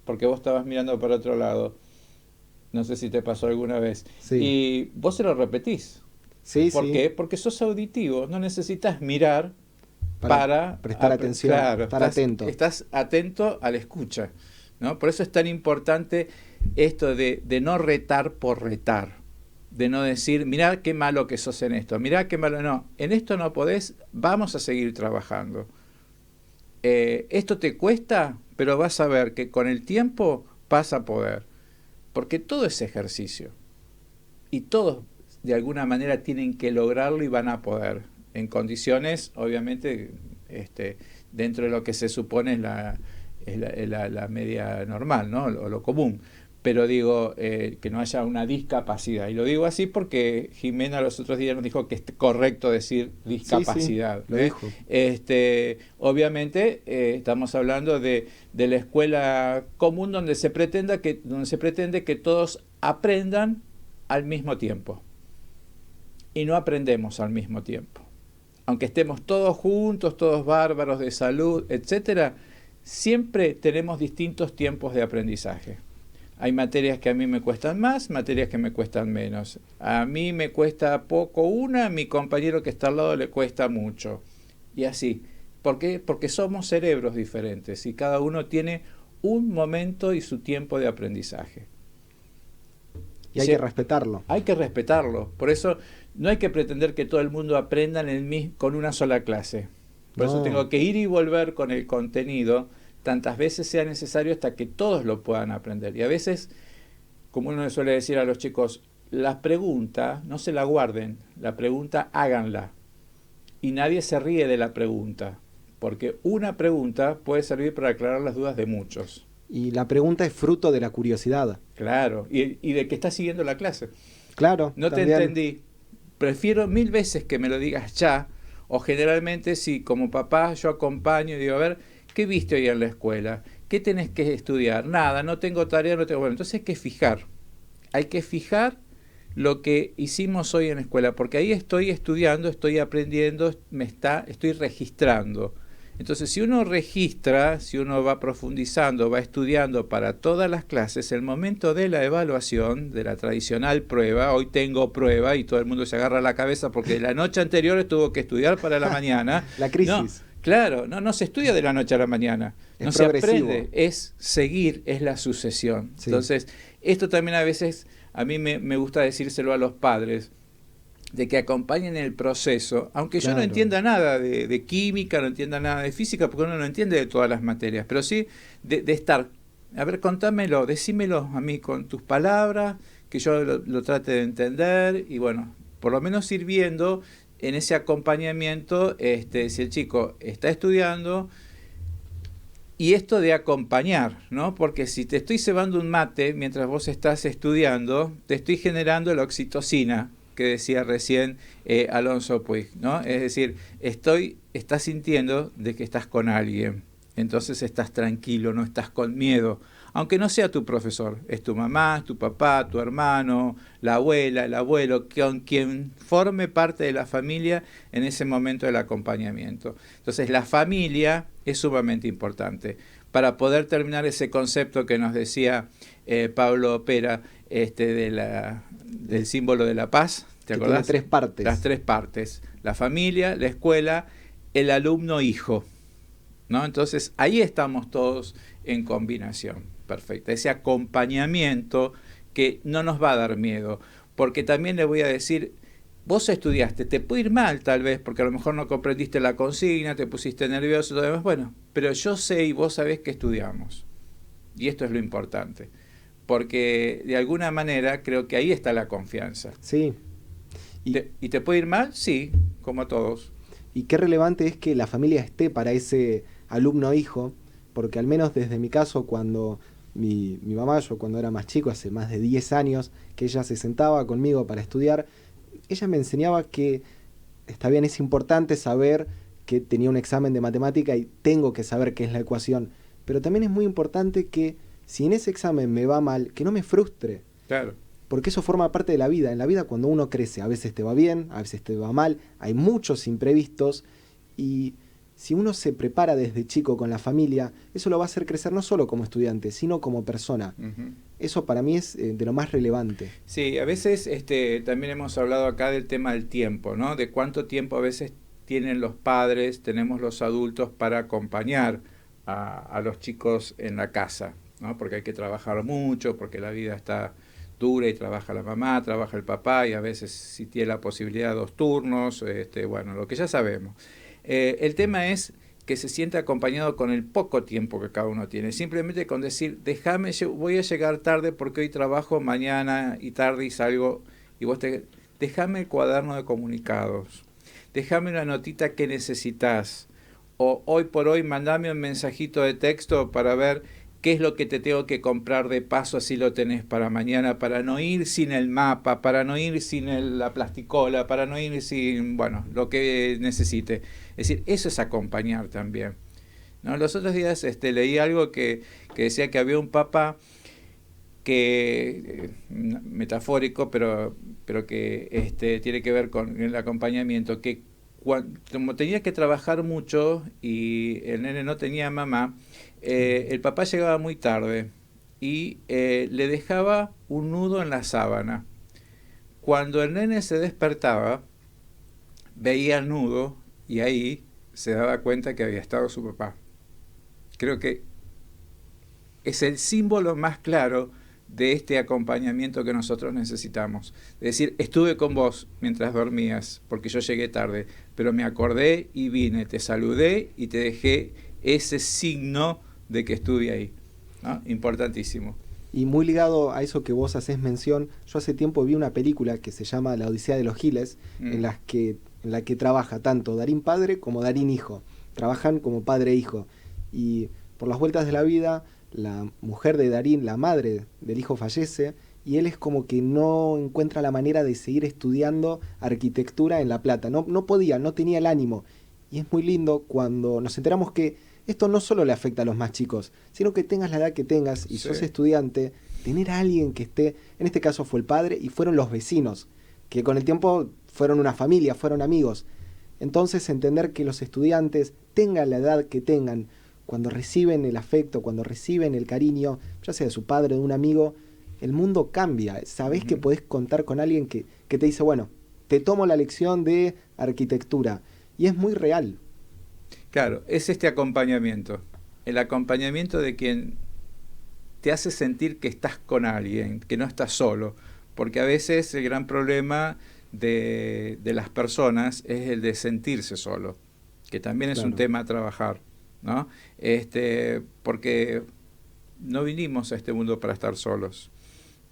porque vos estabas mirando para otro lado. No sé si te pasó alguna vez. Sí. Y vos se lo repetís. Sí, ¿Por sí. qué? Porque sos auditivo. No necesitas mirar para prestar atención, estar atento. Estás atento a la escucha, ¿no? Por eso es tan importante esto de no retar por retar. De no decir, mirá qué malo que sos en esto. Mirá qué malo. No, en esto no podés. Vamos a seguir trabajando. Esto te cuesta, pero vas a ver que con el tiempo vas a poder. Porque todo es ejercicio. Y todos, de alguna manera, tienen que lograrlo y van a poder. En condiciones, obviamente, dentro de lo que se supone es la media normal, ¿no? O lo común. Pero digo, que no haya una discapacidad. Y lo digo así porque Jimena los otros días nos dijo que es correcto decir discapacidad. Sí, lo dijo. Obviamente, estamos hablando de la escuela común donde se pretende que todos aprendan al mismo tiempo. Y no aprendemos al mismo tiempo. Aunque estemos todos juntos, todos bárbaros de salud, etcétera, siempre tenemos distintos tiempos de aprendizaje. Hay materias que a mí me cuestan más, materias que me cuestan menos. A mí me cuesta poco una, a mi compañero que está al lado le cuesta mucho. Y así. ¿Por qué? Porque somos cerebros diferentes y cada uno tiene un momento y su tiempo de aprendizaje. Y hay que respetarlo. Hay que respetarlo. Por eso no hay que pretender que todo el mundo aprenda con una sola clase. Por eso tengo que ir y volver con el contenido tantas veces sea necesario hasta que todos lo puedan aprender. Y a veces, como uno le suele decir a los chicos, la pregunta no se la guarden, la pregunta háganla. Y nadie se ríe de la pregunta, porque una pregunta puede servir para aclarar las dudas de muchos. Y la pregunta es fruto de la curiosidad. Claro, y de que estás siguiendo la clase. Claro. No también. te entendí. Prefiero 1000 veces que me lo digas ya, o generalmente si como papá yo acompaño y digo, a ver, ¿qué viste hoy en la escuela? ¿Qué tenés que estudiar? Nada, no tengo tarea, no tengo... Bueno, entonces hay que fijar lo que hicimos hoy en la escuela, porque ahí estoy estudiando, estoy aprendiendo, estoy registrando. Entonces, si uno registra, si uno va profundizando, va estudiando para todas las clases, el momento de la evaluación, de la tradicional prueba, hoy tengo prueba y todo el mundo se agarra la cabeza porque la noche anterior tuvo que estudiar para la mañana. La crisis. No, claro, no se estudia de la noche a la mañana, no se aprende, es seguir, es la sucesión. Sí. Entonces, esto también a veces, a mí me gusta decírselo a los padres, de que acompañen el proceso, aunque yo no entienda nada de química, no entienda nada de física, porque uno no entiende de todas las materias, pero sí de estar, a ver, contámelo, decímelo a mí con tus palabras, que yo lo trate de entender, y bueno, por lo menos ir viendo en ese acompañamiento, si el chico está estudiando, y esto de acompañar, ¿no? Porque si te estoy cebando un mate mientras vos estás estudiando, te estoy generando la oxitocina, que decía recién Alonso Puig, ¿no? Es decir, estás sintiendo de que estás con alguien, entonces estás tranquilo, no estás con miedo, aunque no sea tu profesor, es tu mamá, tu papá, tu hermano, la abuela, el abuelo, con quien forme parte de la familia en ese momento del acompañamiento. Entonces la familia es sumamente importante para poder terminar ese concepto que nos decía Pablo Pera, del símbolo de la paz. ¿Te acordás? Tiene 3 partes. Las 3 partes. La familia, la escuela, el alumno hijo, ¿no? Entonces ahí estamos todos en combinación perfecta. Ese acompañamiento que no nos va a dar miedo. Porque también le voy a decir, vos estudiaste, te puede ir mal tal vez, porque a lo mejor no comprendiste la consigna, te pusiste nervioso y todo demás. Bueno, pero yo sé y vos sabés que estudiamos. Y esto es lo importante. Porque de alguna manera creo que ahí está la confianza. Sí. ¿Y te puede ir mal? Sí, como a todos. Y qué relevante es que la familia esté para ese alumno hijo, porque al menos desde mi caso, cuando mi mamá, yo cuando era más chico, hace más de 10 años, que ella se sentaba conmigo para estudiar, ella me enseñaba que está bien, es importante saber que tenía un examen de matemática y tengo que saber qué es la ecuación, pero también es muy importante que si en ese examen me va mal, que no me frustre. Claro. Porque eso forma parte de la vida. En la vida cuando uno crece, a veces te va bien, a veces te va mal, hay muchos imprevistos y si uno se prepara desde chico con la familia, eso lo va a hacer crecer no solo como estudiante, sino como persona. Uh-huh. Eso para mí es de lo más relevante. Sí, a veces también hemos hablado acá del tema del tiempo, ¿no? De cuánto tiempo a veces tienen los padres, tenemos los adultos para acompañar a los chicos en la casa, ¿no? Porque hay que trabajar mucho, porque la vida está dura y trabaja la mamá, trabaja el papá y a veces si tiene la posibilidad 2 turnos, bueno, lo que ya sabemos. El tema es que se siente acompañado con el poco tiempo que cada uno tiene, simplemente con decir, voy a llegar tarde porque hoy trabajo mañana y tarde y salgo, y vos déjame el cuaderno de comunicados, déjame una notita que necesitas, o hoy por hoy mandame un mensajito de texto para ver qué es lo que te tengo que comprar de paso, así lo tenés para mañana, para no ir sin el mapa, para no ir sin la plasticola, para no ir sin, bueno, lo que necesite. Es decir, eso es acompañar también, ¿no? Los otros días leí algo que decía que había un papá que, metafórico, pero que tiene que ver con el acompañamiento, que como tenía que trabajar mucho y el nene no tenía mamá, el papá llegaba muy tarde y le dejaba un nudo en la sábana. Cuando el nene se despertaba, veía el nudo y ahí se daba cuenta que había estado su papá. Creo que es el símbolo más claro de este acompañamiento que nosotros necesitamos. Es decir, estuve con vos mientras dormías, porque yo llegué tarde, pero me acordé y vine, te saludé y te dejé ese signo de que estuve ahí, ¿no? Importantísimo. Y muy ligado a eso que vos hacés mención, yo hace tiempo vi una película que se llama La Odisea de los Giles, en la que trabaja tanto Darín padre como Darín hijo. Trabajan como padre e hijo. Y por las vueltas de la vida, la mujer de Darín, la madre del hijo, fallece y él es como que no encuentra la manera de seguir estudiando arquitectura en La Plata. No podía, no tenía el ánimo. Y es muy lindo cuando nos enteramos que esto no solo le afecta a los más chicos, sino que tengas la edad que tengas y sos estudiante, tener a alguien que esté, en este caso fue el padre y fueron los vecinos, que con el tiempo fueron una familia, fueron amigos. Entonces entender que los estudiantes, tengan la edad que tengan, cuando reciben el afecto, cuando reciben el cariño, ya sea de su padre o de un amigo, el mundo cambia. Sabés que podés contar con alguien que te dice, bueno, te tomo la lección de arquitectura. Y es muy real. Claro, es este acompañamiento. El acompañamiento de quien te hace sentir que estás con alguien, que no estás solo. Porque a veces el gran problema de las personas es el de sentirse solo, que también es un tema a trabajar, ¿no? Porque no vinimos a este mundo para estar solos.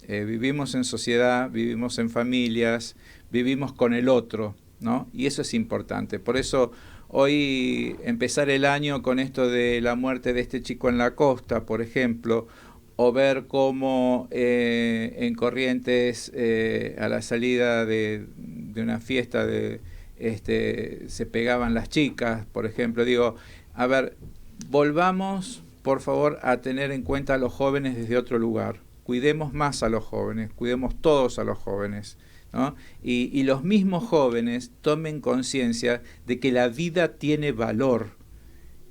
Vivimos en sociedad, vivimos en familias, vivimos con el otro, ¿no? Y eso es importante. Por eso hoy empezar el año con esto de la muerte de este chico en la costa, por ejemplo, o ver cómo en Corrientes a la salida de una fiesta se pegaban las chicas, por ejemplo. Digo, a ver, volvamos por favor a tener en cuenta a los jóvenes desde otro lugar. Cuidemos más a los jóvenes, cuidemos todos a los jóvenes, ¿no? Y los mismos jóvenes tomen conciencia de que la vida tiene valor,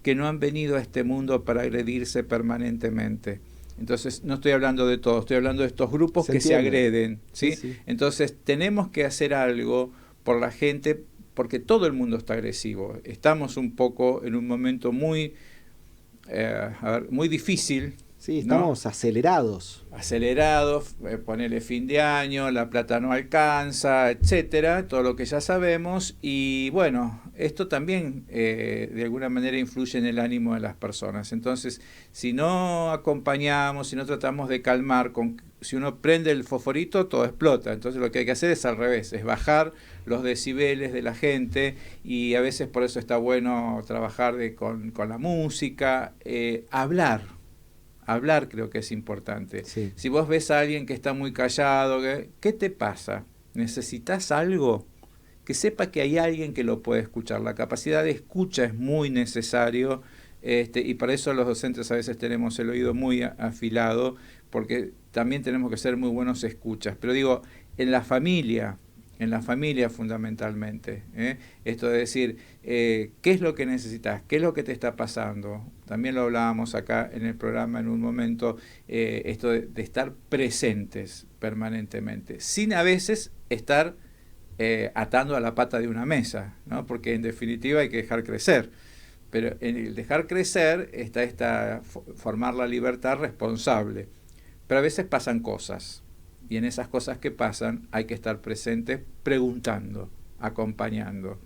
que no han venido a este mundo para agredirse permanentemente. Entonces, no estoy hablando de todos, estoy hablando de estos grupos que se agreden, ¿sí? Sí. Entonces, tenemos que hacer algo por la gente, porque todo el mundo está agresivo. Estamos un poco en un momento muy difícil. Sí, estamos acelerados. Acelerados, ponerle fin de año, la plata no alcanza, etcétera, todo lo que ya sabemos. Y bueno, esto también de alguna manera influye en el ánimo de las personas. Entonces, si no acompañamos, si no tratamos de calmar, si uno prende el fosforito, todo explota. Entonces lo que hay que hacer es al revés, es bajar los decibeles de la gente, y a veces por eso está bueno trabajar con la música, Hablar creo que es importante. Sí. Si vos ves a alguien que está muy callado, ¿qué te pasa? ¿Necesitas algo? Que sepa que hay alguien que lo puede escuchar. La capacidad de escucha es muy necesario, y para eso los docentes a veces tenemos el oído muy afilado, porque también tenemos que ser muy buenos escuchas. Pero digo, en la familia fundamentalmente, esto de decir, ¿qué es lo que necesitas? ¿Qué es lo que te está pasando? También lo hablábamos acá en el programa en un momento, esto de estar presentes permanentemente, sin a veces estar atando a la pata de una mesa, ¿no? Porque en definitiva hay que dejar crecer, pero en el dejar crecer está formar la libertad responsable, pero a veces pasan cosas. Y en esas cosas que pasan hay que estar presentes, preguntando, acompañando.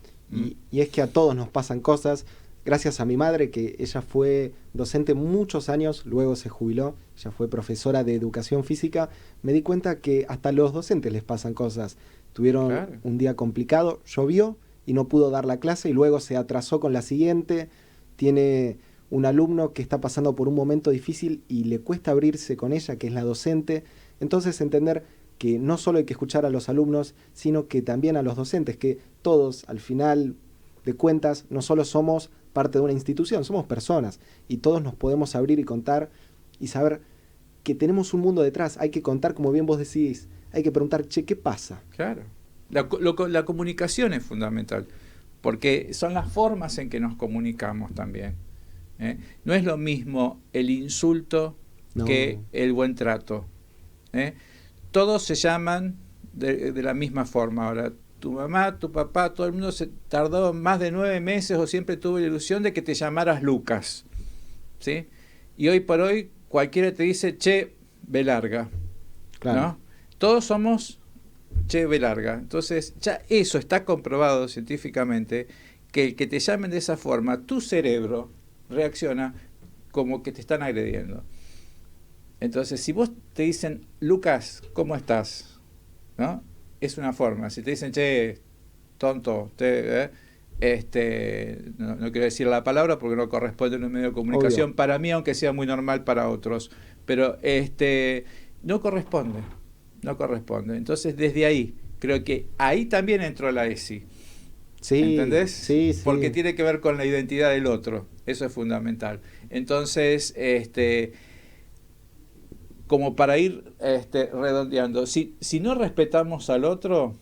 Y es que a todos nos pasan cosas. Gracias a mi madre, que ella fue docente muchos años, luego se jubiló, ella fue profesora de educación física, me di cuenta que hasta a los docentes les pasan cosas. Tuvieron un día complicado, llovió y no pudo dar la clase y luego se atrasó con la siguiente. Tiene un alumno que está pasando por un momento difícil y le cuesta abrirse con ella, que es la docente. Entonces entender que no solo hay que escuchar a los alumnos, sino que también a los docentes, que todos al final de cuentas no solo somos parte de una institución, somos personas y todos nos podemos abrir y contar y saber que tenemos un mundo detrás. Hay que contar, como bien vos decís, hay que preguntar, che, ¿qué pasa? Claro, la comunicación es fundamental, porque son las formas en que nos comunicamos también. No es lo mismo el insulto que el buen trato. Todos se llaman de la misma forma. Ahora, tu mamá, tu papá, todo el mundo se tardó más de 9 meses o siempre tuvo la ilusión de que te llamaras Lucas, ¿sí? Y hoy por hoy cualquiera te dice, che, B larga, claro, ¿no? Todos somos che, B larga. Entonces ya eso está comprobado científicamente, que el que te llamen de esa forma, tu cerebro reacciona como que te están agrediendo. Entonces, si vos te dicen, Lucas, ¿cómo estás? ¿No? Es una forma. Si te dicen, che, tonto, no quiero decir la palabra porque no corresponde en un medio de comunicación, Obvio. para mí, aunque sea muy normal para otros, pero no corresponde. Entonces, desde ahí, creo que ahí también entró la ESI. Sí, ¿Entendés? sí, sí. Porque tiene que ver con la identidad del otro. Eso es fundamental. Entonces, como para ir redondeando, si no respetamos al otro,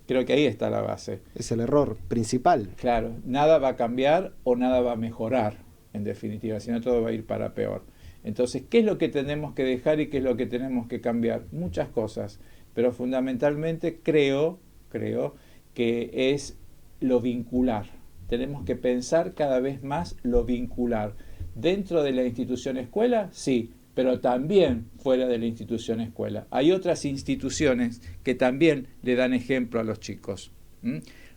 creo que ahí está la base. Es el error principal. Claro, nada va a cambiar o nada va a mejorar, en definitiva, sino todo va a ir para peor. Entonces, ¿qué es lo que tenemos que dejar y qué es lo que tenemos que cambiar? Muchas cosas, pero fundamentalmente creo que es lo vincular. Tenemos que pensar cada vez más lo vincular. Dentro de la institución escuela, sí, pero también fuera de la institución escuela. Hay otras instituciones que también le dan ejemplo a los chicos.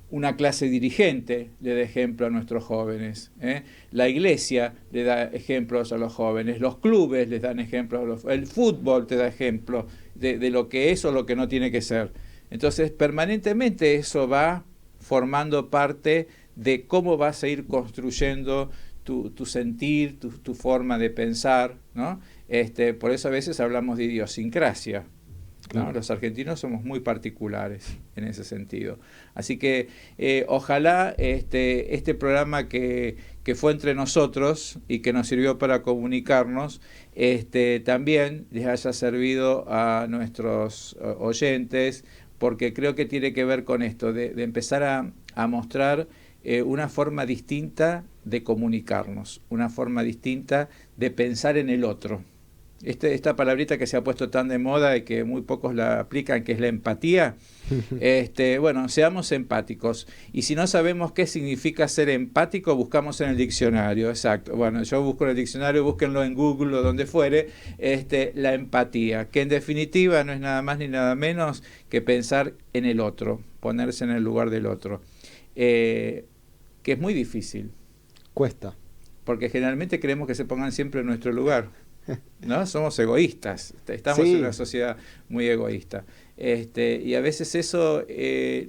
Una clase dirigente le da ejemplo a nuestros jóvenes. La iglesia le da ejemplos a los jóvenes. Los clubes les dan ejemplos. El fútbol te da ejemplo de lo que es o lo que no tiene que ser. Entonces, permanentemente eso va formando parte de cómo vas a ir construyendo tu sentir, tu forma de pensar, ¿no? Por eso a veces hablamos de idiosincrasia, ¿no? Claro. Los argentinos somos muy particulares en ese sentido. Así que ojalá este programa que fue entre nosotros y que nos sirvió para comunicarnos, también les haya servido a nuestros oyentes, porque creo que tiene que ver con esto, de empezar a mostrar una forma distinta de comunicarnos, una forma distinta de pensar en el otro. Esta palabrita que se ha puesto tan de moda y que muy pocos la aplican, que es la empatía, bueno, seamos empáticos. Y si no sabemos qué significa ser empático, buscamos en el diccionario, exacto. Bueno, yo busco en el diccionario, búsquenlo en Google o donde fuere, la empatía, que en definitiva no es nada más ni nada menos que pensar en el otro, ponerse en el lugar del otro. Que es muy difícil. Cuesta. Porque generalmente queremos que se pongan siempre en nuestro lugar, ¿no? Somos egoístas, estamos Sí. en una sociedad muy egoísta. Y a veces eso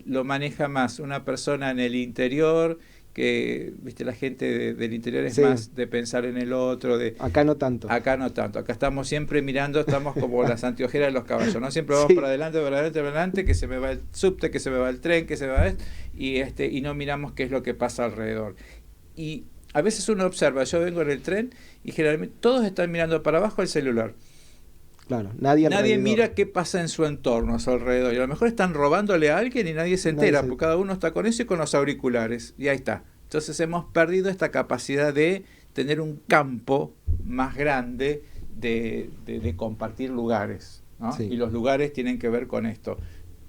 lo maneja más una persona en el interior, que viste, la gente del interior es Sí. más de pensar en el otro. Acá no tanto. Acá no tanto, acá estamos siempre mirando, estamos como las anteojeras de los caballos, ¿no? Siempre vamos Sí. para adelante, que se me va el subte, que se me va el tren, que se me va y no miramos qué es lo que pasa alrededor. Y a veces uno observa, yo vengo en el tren y generalmente todos están mirando para abajo el celular. Claro, nadie alrededor. Mira qué pasa en su entorno, a su alrededor. Y a lo mejor están robándole a alguien y nadie se entera, porque cada uno está con eso y con los auriculares. Y ahí está. Entonces hemos perdido esta capacidad de tener un campo más grande de compartir lugares, ¿no? Sí. Y los lugares tienen que ver con esto.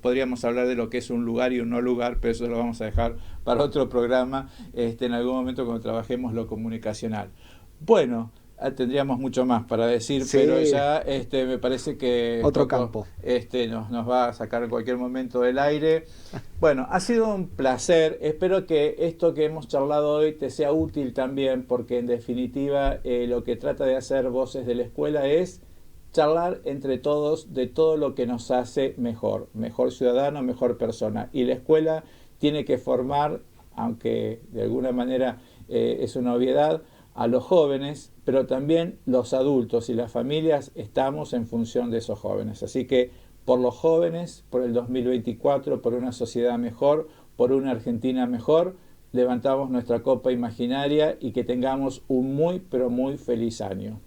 Podríamos hablar de lo que es un lugar y un no lugar, pero eso lo vamos a dejar para otro programa, en algún momento cuando trabajemos lo comunicacional. Bueno, tendríamos mucho más para decir, Sí. pero ya me parece que Otro Coco, campo. nos va a sacar en cualquier momento del aire. Bueno, ha sido un placer. Espero que esto que hemos charlado hoy te sea útil también, porque en definitiva lo que trata de hacer Voces de la Escuela es charlar entre todos de todo lo que nos hace mejor ciudadano, mejor persona. Y la escuela tiene que formar, aunque de alguna manera es una obviedad, a los jóvenes, pero también los adultos y las familias estamos en función de esos jóvenes. Así que por los jóvenes, por el 2024, por una sociedad mejor, por una Argentina mejor, levantamos nuestra copa imaginaria y que tengamos un muy, pero muy feliz año.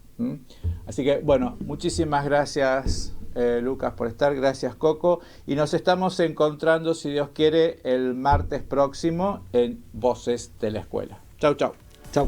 Así que, bueno, muchísimas gracias, Lucas, por estar. Gracias, Coco. Y nos estamos encontrando, si Dios quiere, el martes próximo en Voces de la Escuela. Chau, chau. Chau.